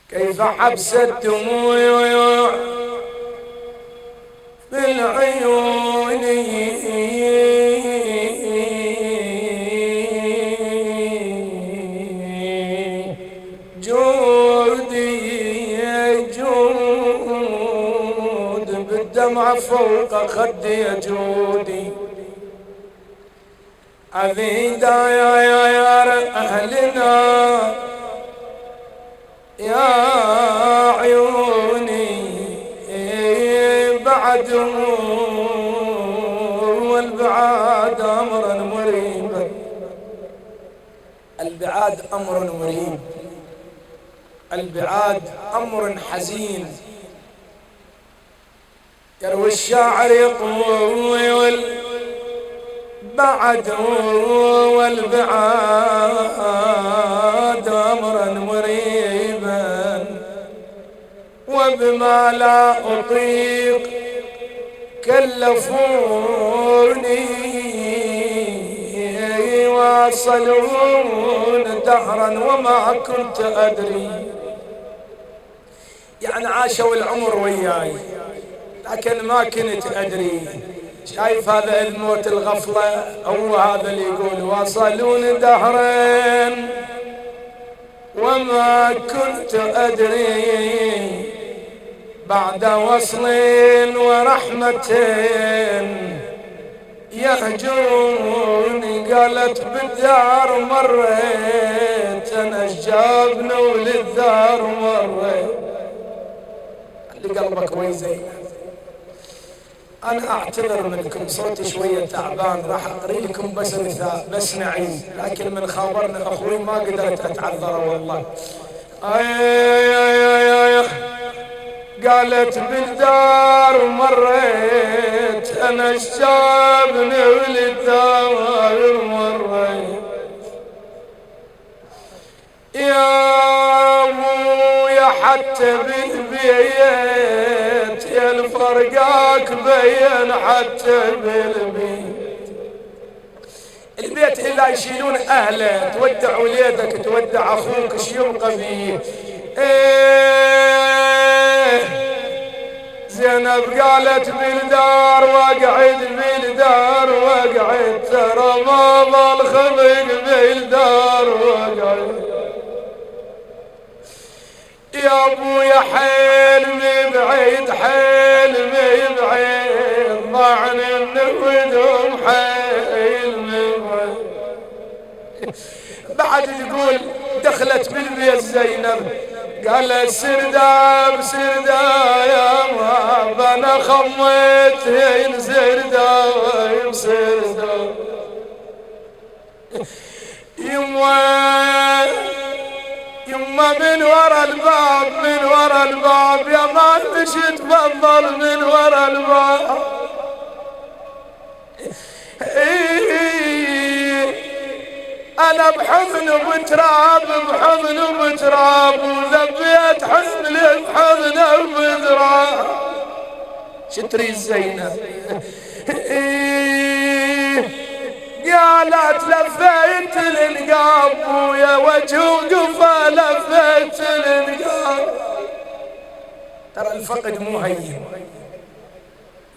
كيف حبس الدموع بالعيون جودي جود بالدمع فوق خدي جودي عذيدا يا أهلنا يا عيوني بعد والبعاد أمرا مريبا. البعاد أمر مريب، البعاد أمر حزين. يروي الشاعر يقول بعد والبعاد أمرا مريبا وبما لا أطيق كلفوني واصلون دهرا وما كنت أدري. يعني عاشوا العمر وياي لكن ما كنت أدري. شايف هذا الموت الغفلة؟ هو هذا اللي يقول واصلون دهرا وما كنت أدري بعد وصل ورحمة يهجروني. قالت بالدار مريت أنا الجابن وللدار مريت. اللي قلبك ويزين. أنا أعتذر منكم صوتي شوية تعبان، راح أقري لكم بس نعيد، لكن من خابرنا أخوي ما قدرت أتعذر والله. قالت بالدار مريت أنا الشابن وللدار مريت يا أبويا حتى بالبيت يا الفرقاك بين حتى بالبيت. البيت إلا يشيلون أهله، تودع وليدك تودع أخوك ايش يبقى فيه. زينب قالت بالدار واقعد بالدار واقعد ترى ما ظل خلق بالدار واقعد يا ابويا حلمي بعيد حلمي بعيد ضعني من ودهم حلمي بعيد. بعد تقول دخلت بالبيت زينب قالت سرداب سردا يا ما انا خميت هين سردا سردا يما من ورا الباب من ورا الباب يا ما مشيت بفضل من ورا الباب. أنا بحضن وبتراب بحضن وبتراب وذبيت حملي بحضن وبتراب. شتري زينب قالت لفيت النقاب ويا وجه وقفا لفيت النقاب. ترى الفقد مو هين،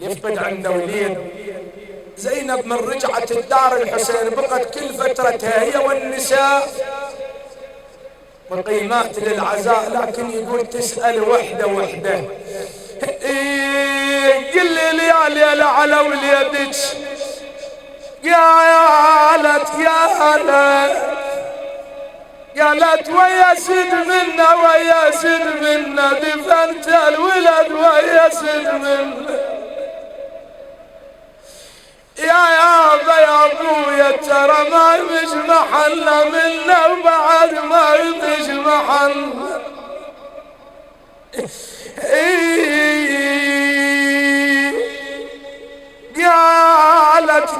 يفقد عنده وليد. زينب من رجعت الدار الحسين بقت كل فترتها هي والنساء مقيمات للعزاء، لكن يقول تسأل وحده وحده قل لي ليالي على وليدك قالت قالت ويا سد منا ويا سد منا دفنت الولد ويا سد منا يا ابويا ترى ما يمش محلنا منا وبعد ما يمش محلنا.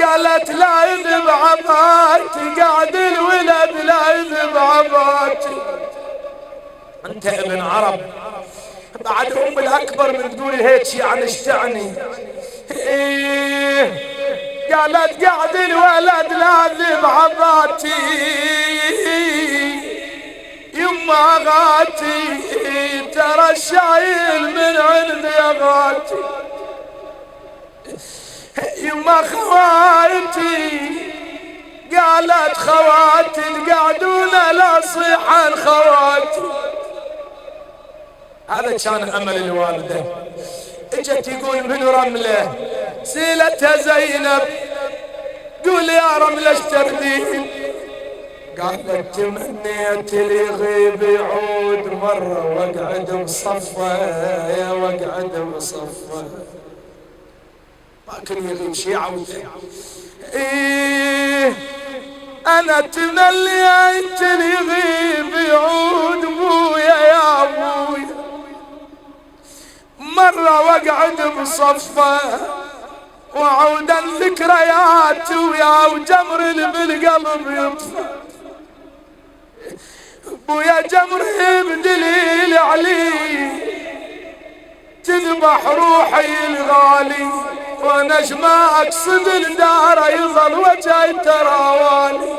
قالت لا يذب عباتي قاعد الولد لا يذب عباتي. انت ابن عرب بعد ام الاكبر من تقول هيك يعني ايش تعني؟ قالت قاعد الولد لا يذب عباتي يما غاتي ترى الشايل من عندي غاتي، يما خواتي قالت خواتي تقعدون لا صيحا خواتي. هذا كان امل الوالده. اجت يقول من رمله سيلتها زينب، قول يا رمله ايش تردين؟ قالت تمنيت اللي يغيب يعود مره واقعد بصفه، يا واقعد بصفه، ما كان يغيب شي عوده. إيه انا تمنيت اللي يغيب يعود بويا يا ابويا مرة واقعد بصفه، وعودا ذكريات ويا وجمر بالقلب يطفى. بويا جمري بدليل علي تذبح روحي الغالي، وانا ما اقصد الدار يظل وجهي تراوالي.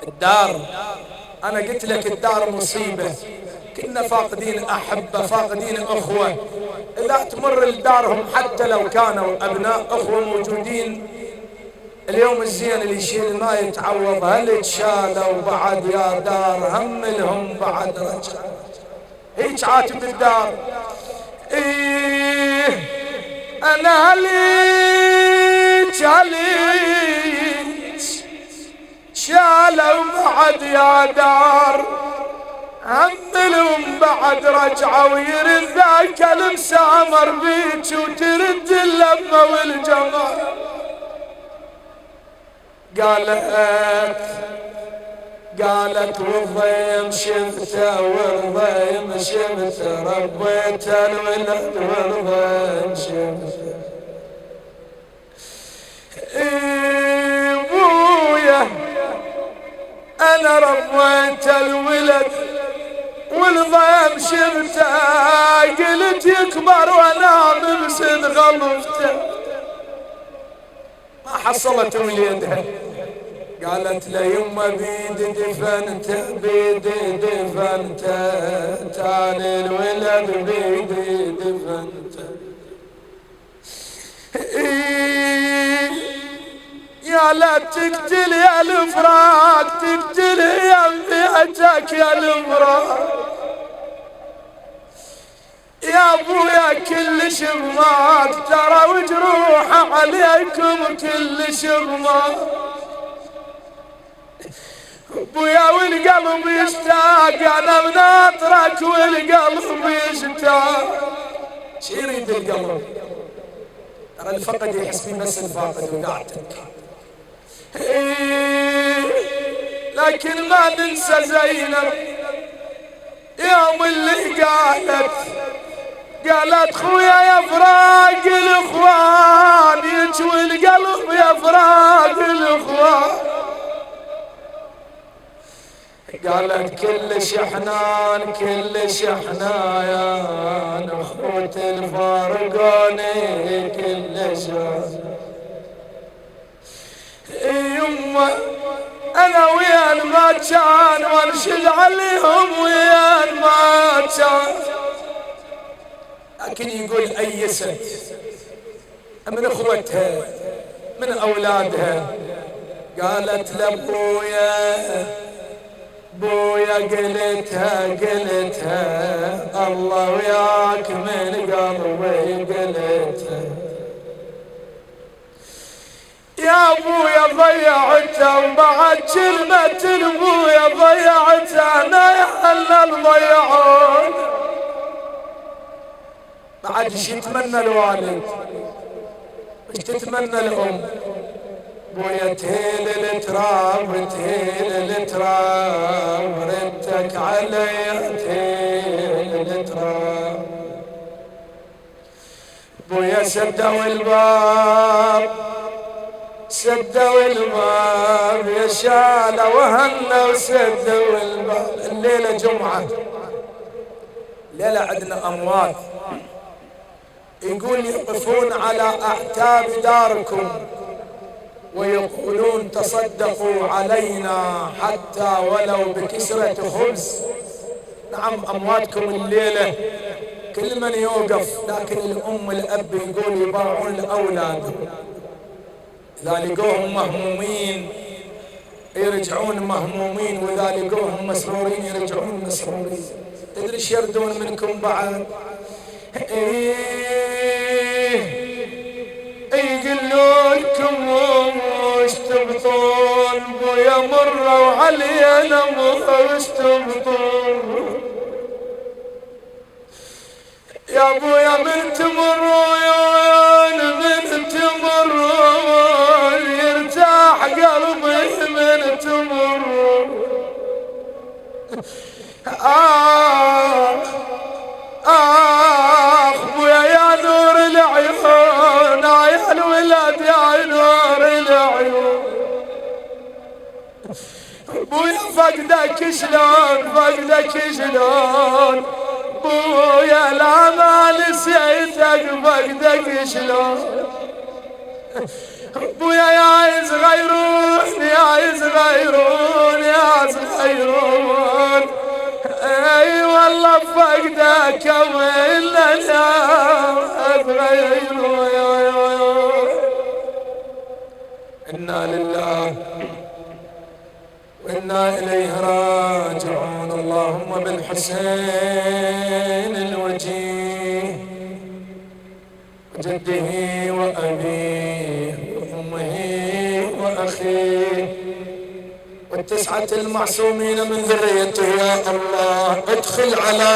الدار انا قلت لك الدار مصيبة، كنا فاقدين احبة فاقدين اخوة، اذا تمر لدارهم حتى لو كانوا ابناء اخوة موجودين اليوم الزين اللي يشيل ما يتعوض، هل تشالوا بعد يا دار هم لهم بعد رجع. هيك عاتب الدار. إيه انا هليك شالوا بعد يا دار هم لهم بعد رجعوا، ويرد ذاك المسامر بيك وترد اللمة والجمال. قالت والضيم شفته والضيم شفته، ربيت الولد والضيم شفته. بويا انا ربيت الولد والضيم شفته، قلت يكبر وانا بمسد غلفته، ما حصلت وليدها. قالت له يما بيدي دفنته بيدي دفنته، تاني الولد بيدي دفنته. يا لا تقتل يا الفراق تقتل يا بيتك يا الفراق، يا ابويا كل شغمات ترى وجروح عليكم كل شغمات. ابويا والقلب يشتاق انا بناطرك والقلب يشتاق. شي يريد القلب؟ ترى الفقد يحس فيه بس الفاقد وقعتك. لكن ما ننسى زينب يوم اللي قالت خويا يا فراق الاخوان يجوي القلب يا فراق الاخوان. قالت كل شحنان كل شحنايا اخوت الفارقاني كل شحنان. يما انا ويان ما كان وانشد عليهم ويان ما كان. لكن يقول ايست من اخوتها من اولادها، قالت لابويا بويا قلتها الله وياك من قلبي قلتها. يا ابويا ضيعتها وبعد كلمة الابويا ضيعتها، انا يا حلال ضيعون. بعد ايش يتمنى الوالد ايش تتمنى الام؟ بويا تهيل التراب تهيل التراب ردتك علي تهيل التراب. بويا سدوا الباب سدوا الباب يا شالة وهنا وسدوا الباب. الليلة جمعة ليلة عندنا أموات يقول يقفون على أعتاب داركم ويقولون تصدقوا علينا حتى ولو بكسرة خبز. نعم أمواتكم الليلة كل من يوقف، لكن الأم والأب يقول يباعون الأولاد، إذا لقوهم مهمومين يرجعون مهمومين، وإذا لقوهم مسرورين يرجعون مسرورين. تدري ايش يردون منكم بعد؟ يقولوا لكم وش تبطون بويا مرة وعلينا وش تبطون يا بويا من تمرون من تمرون يرتاح قلبي من تمرون. بويا يا نور العيون يا الولاد يا نور العيون. بويا فقدك شلون فقدك شلون بويا لا ما نسيتك فقدك شلون. بويا يا صغيرون يا صغيرون يا صغيرون اي والله فقدك ولا صغيرون. إنا لله وإنا إليه راجعون. اللهم بالحسين الوجيه وجده وأبيه وأمه وأخيه والتسعة المعصومين من ذريته يا الله ادخل على